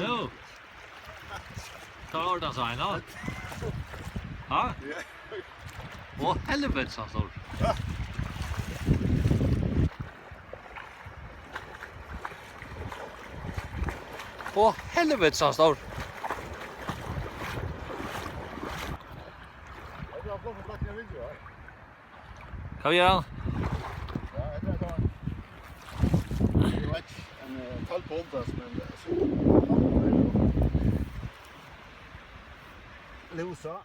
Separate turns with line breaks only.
Jo. Hva var det så en av? Ja? Å, helvete så stor. Å, helvete så stor. Hva gjør han?
Ja, jeg tror jeg tar den. Det var ikke en kald på oppdress, men så... Losa.